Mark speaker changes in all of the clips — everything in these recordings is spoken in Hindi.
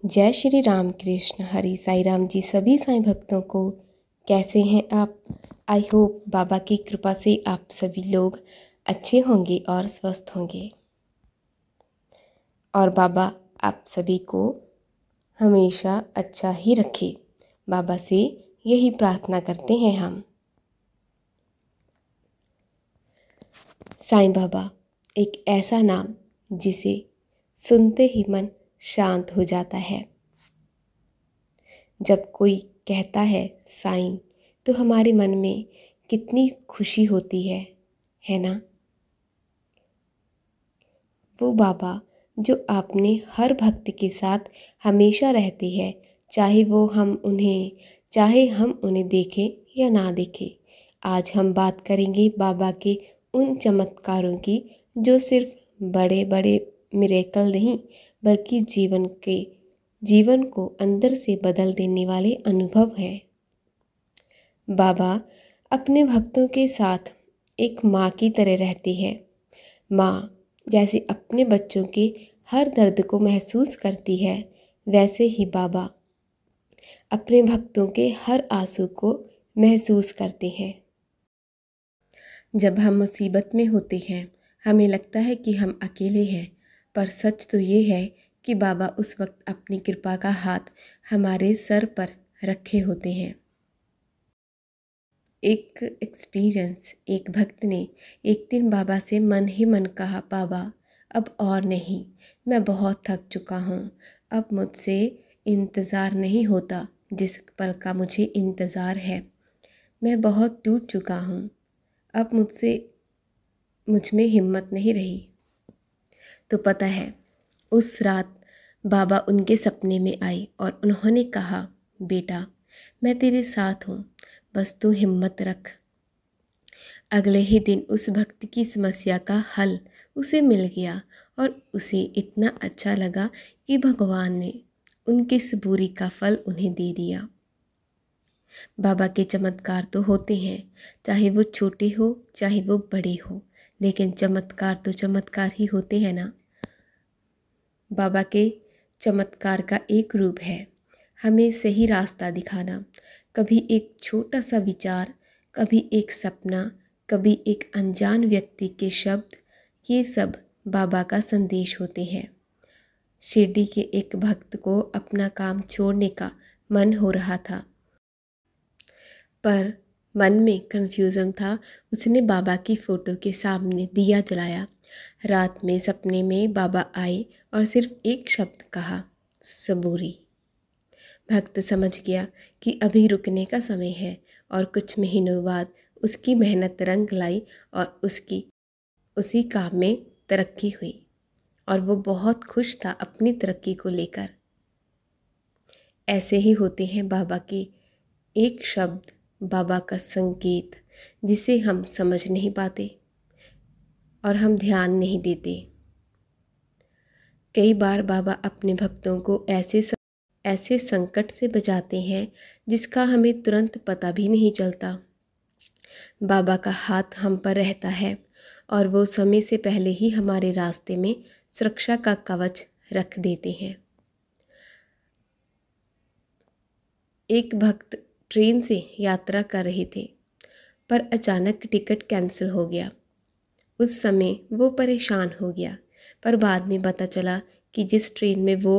Speaker 1: जय श्री राम कृष्ण हरि साई राम जी। सभी साईं भक्तों को कैसे हैं आप। आई होप बाबा की कृपा से आप सभी लोग अच्छे होंगे और स्वस्थ होंगे और बाबा आप सभी को हमेशा अच्छा ही रखे। बाबा से यही प्रार्थना करते हैं हम। साईं बाबा एक ऐसा नाम जिसे सुनते ही मन शांत हो जाता है। जब कोई कहता है साईं तो हमारे मन में कितनी खुशी होती है ना। वो बाबा जो आपने हर भक्त के साथ हमेशा रहते हैं, चाहे हम उन्हें देखें या ना देखें। आज हम बात करेंगे बाबा के उन चमत्कारों की जो सिर्फ बड़े बड़े मिरेकल नहीं बल्कि जीवन को अंदर से बदल देने वाले अनुभव हैं। बाबा अपने भक्तों के साथ एक माँ की तरह रहती है। माँ जैसे अपने बच्चों के हर दर्द को महसूस करती है, वैसे ही बाबा अपने भक्तों के हर आंसू को महसूस करते हैं। जब हम मुसीबत में होते हैं, हमें लगता है कि हम अकेले हैं, पर सच तो ये है कि बाबा उस वक्त अपनी कृपा का हाथ हमारे सर पर रखे होते हैं। एक भक्त ने एक दिन बाबा से मन ही मन कहा, बाबा अब और नहीं, मैं बहुत थक चुका हूँ। अब मुझसे इंतज़ार नहीं होता जिस पल का मुझे इंतज़ार है। मैं बहुत टूट चुका हूँ। अब मुझ में हिम्मत नहीं रही। तो पता है, उस रात बाबा उनके सपने में आए और उन्होंने कहा, बेटा मैं तेरे साथ हूँ, बस तू हिम्मत रख। अगले ही दिन उस भक्त की समस्या का हल उसे मिल गया और उसे इतना अच्छा लगा कि भगवान ने उनकी इस बुरी का फल उन्हें दे दिया। बाबा के चमत्कार तो होते हैं, चाहे वो छोटे हो चाहे वो बड़े हो, लेकिन चमत्कार तो चमत्कार ही होते हैं ना। बाबा के चमत्कार का एक रूप है हमें सही रास्ता दिखाना। कभी एक छोटा सा विचार, कभी एक सपना, कभी एक अनजान व्यक्ति के शब्द, ये सब बाबा का संदेश होते हैं। शिरडी के एक भक्त को अपना काम छोड़ने का मन हो रहा था, पर मन में कन्फ्यूज़न था। उसने बाबा की फ़ोटो के सामने दिया जलाया। रात में सपने में बाबा आए और सिर्फ एक शब्द कहा, सबूरी। भक्त समझ गया कि अभी रुकने का समय है और कुछ महीनों बाद उसकी मेहनत रंग लाई और उसी काम में तरक्की हुई और वो बहुत खुश था अपनी तरक्की को लेकर। ऐसे ही होते हैं बाबा के एक शब्द, बाबा का संकेत, जिसे हम समझ नहीं पाते और हम ध्यान नहीं देते। कई बार बाबा अपने भक्तों को ऐसे संकट से बचाते हैं जिसका हमें तुरंत पता भी नहीं चलता। बाबा का हाथ हम पर रहता है और वो समय से पहले ही हमारे रास्ते में सुरक्षा का कवच रख देते हैं। एक भक्त ट्रेन से यात्रा कर रहे थे, पर अचानक टिकट कैंसिल हो गया। उस समय वो परेशान हो गया, पर बाद में पता चला कि जिस ट्रेन में वो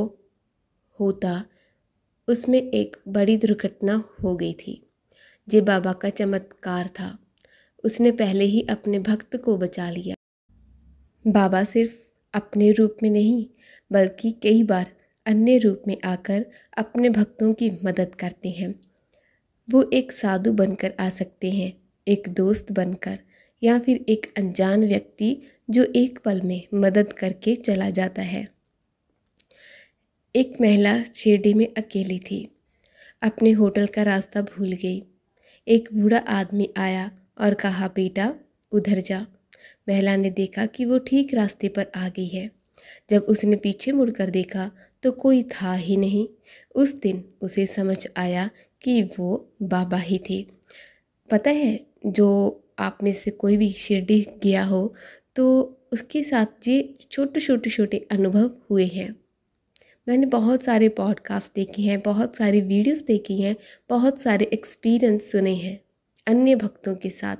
Speaker 1: होता उसमें एक बड़ी दुर्घटना हो गई थी। ये बाबा का चमत्कार था, उसने पहले ही अपने भक्त को बचा लिया। बाबा सिर्फ अपने रूप में नहीं बल्कि कई बार अन्य रूप में आकर अपने भक्तों की मदद करते हैं। वो एक साधु बनकर आ सकते हैं, एक दोस्त बनकर, या फिर एक अनजान व्यक्ति जो एक पल में मदद करके चला जाता है। एक महिला शिरडी में अकेली थी, अपने होटल का रास्ता भूल गई। एक बूढ़ा आदमी आया और कहा, बेटा उधर जा। महिला ने देखा कि वो ठीक रास्ते पर आ गई है। जब उसने पीछे मुड़कर देखा तो कोई था ही नहीं। उस दिन उसे समझ आया कि वो बाबा ही थे। पता है, जो आप में से कोई भी शिरडी गया हो तो उसके साथ ये छोटे छोटे अनुभव हुए हैं। मैंने बहुत सारे पॉडकास्ट देखे हैं, बहुत सारी वीडियोस देखी हैं, बहुत सारे एक्सपीरियंस सुने हैं अन्य भक्तों के साथ,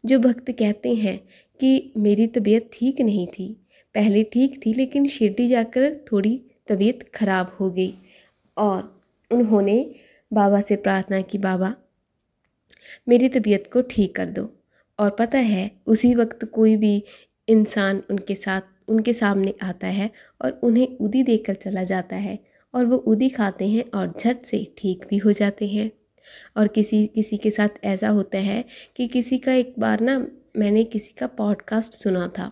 Speaker 1: जो भक्त कहते हैं कि मेरी तबीयत ठीक नहीं थी, पहले ठीक थी लेकिन शिरडी जाकर थोड़ी तबीयत खराब हो गई और उन्होंने बाबा से प्रार्थना की, बाबा मेरी तबीयत को ठीक कर दो। और पता है उसी वक्त कोई भी इंसान उनके सामने आता है और उन्हें उदी देकर चला जाता है और वो उदी खाते हैं और झट से ठीक भी हो जाते हैं। और किसी किसी के साथ ऐसा होता है कि किसी का एक बार ना मैंने किसी का पॉडकास्ट सुना था,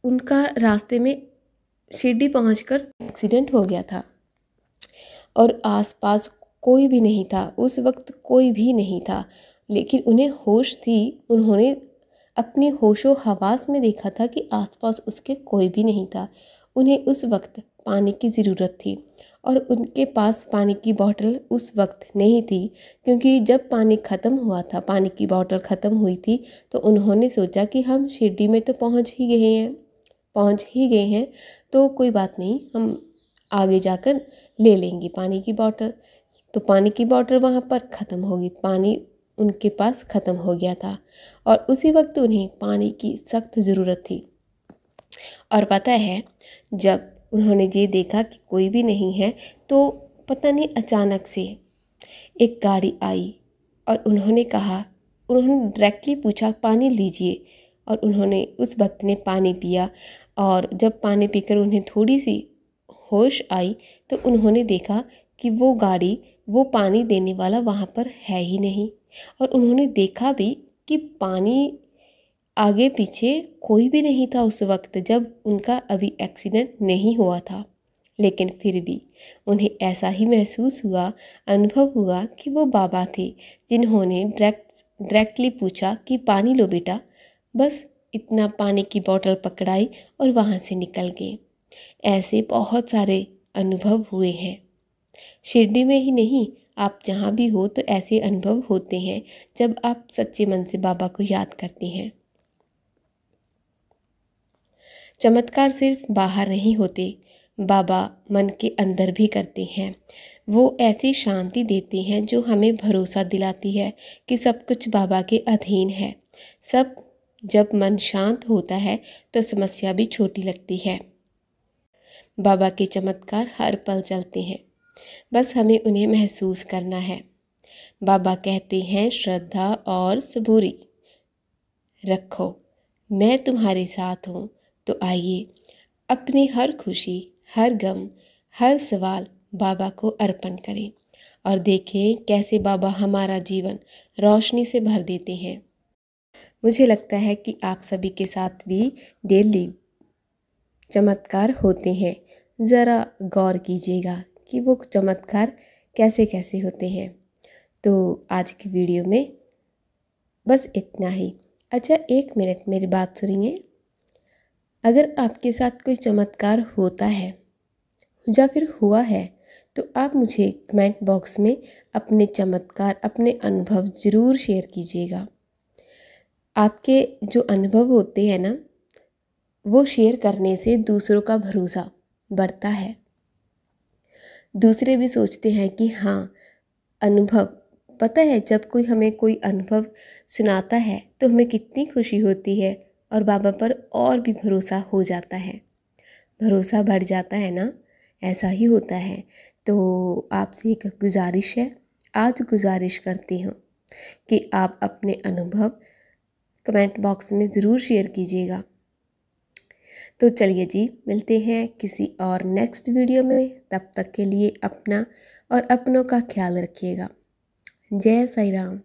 Speaker 1: उनका रास्ते में शिरडी पहुंचकर एक्सीडेंट हो गया था और आसपास कोई भी नहीं था, उस वक्त कोई भी नहीं था, लेकिन उन्हें होश थी। उन्होंने अपनी होशो हवास में देखा था कि आसपास उसके कोई भी नहीं था। उन्हें उस वक्त पानी की ज़रूरत थी और उनके पास पानी की बोतल उस वक्त नहीं थी, क्योंकि जब पानी ख़त्म हुआ था, पानी की बोतल ख़त्म हुई थी, तो उन्होंने सोचा कि हम शिरडी में तो पहुंच ही गए हैं तो कोई बात नहीं, हम आगे जाकर ले लेंगे पानी की बोतल। तो पानी की बोतल वहाँ पर ख़त्म होगी, पानी उनके पास ख़त्म हो गया था और उसी वक्त उन्हें पानी की सख्त ज़रूरत थी। और पता है जब उन्होंने ये देखा कि कोई भी नहीं है, तो पता नहीं अचानक से एक गाड़ी आई और उन्होंने डायरेक्टली पूछा पानी लीजिए, और उन्होंने उस वक्त ने पानी पिया। और जब पानी पीकर उन्हें थोड़ी सी होश आई तो उन्होंने देखा कि वो गाड़ी, वो पानी देने वाला वहाँ पर है ही नहीं। और उन्होंने देखा भी कि पानी आगे पीछे कोई भी नहीं था उस वक्त, जब उनका अभी एक्सीडेंट नहीं हुआ था। लेकिन फिर भी उन्हें ऐसा ही महसूस हुआ, अनुभव हुआ कि वो बाबा थे जिन्होंने डायरेक्टली पूछा कि पानी लो बेटा, बस इतना पानी की बोतल पकड़ाई और वहाँ से निकल गए। ऐसे बहुत सारे अनुभव हुए हैं। शिरडी में ही नहीं, आप जहाँ भी हो तो ऐसे अनुभव होते हैं जब आप सच्चे मन से बाबा को याद करते हैं। चमत्कार सिर्फ बाहर नहीं होते, बाबा मन के अंदर भी करते हैं। वो ऐसी शांति देते हैं जो हमें भरोसा दिलाती है कि सब कुछ बाबा के अधीन है। जब मन शांत होता है तो समस्या भी छोटी लगती है। बाबा के चमत्कार हर पल चलते हैं, बस हमें उन्हें महसूस करना है। बाबा कहते हैं श्रद्धा और सबूरी रखो, मैं तुम्हारे साथ हूँ। तो आइए अपनी हर खुशी, हर गम, हर सवाल बाबा को अर्पण करें और देखें कैसे बाबा हमारा जीवन रोशनी से भर देते हैं। मुझे लगता है कि आप सभी के साथ भी डेली चमत्कार होते हैं। ज़रा गौर कीजिएगा कि वो चमत्कार कैसे कैसे होते हैं। तो आज की वीडियो में बस इतना ही। अच्छा, 1 मिनट मेरी बात सुनिए। अगर आपके साथ कोई चमत्कार होता है या फिर हुआ है तो आप मुझे कमेंट बॉक्स में अपने चमत्कार, अपने अनुभव ज़रूर शेयर कीजिएगा। आपके जो अनुभव होते हैं ना, वो शेयर करने से दूसरों का भरोसा बढ़ता है। दूसरे भी सोचते हैं कि हाँ, अनुभव, पता है जब कोई हमें कोई अनुभव सुनाता है तो हमें कितनी खुशी होती है और बाबा पर और भी भरोसा हो जाता है, भरोसा बढ़ जाता है ना। ऐसा ही होता है। तो आपसे एक गुजारिश है, आज गुजारिश करती हूँ कि आप अपने अनुभव कमेंट बॉक्स में ज़रूर शेयर कीजिएगा। तो चलिए जी, मिलते हैं किसी और नेक्स्ट वीडियो में। तब तक के लिए अपना और अपनों का ख्याल रखिएगा। जय साईं राम।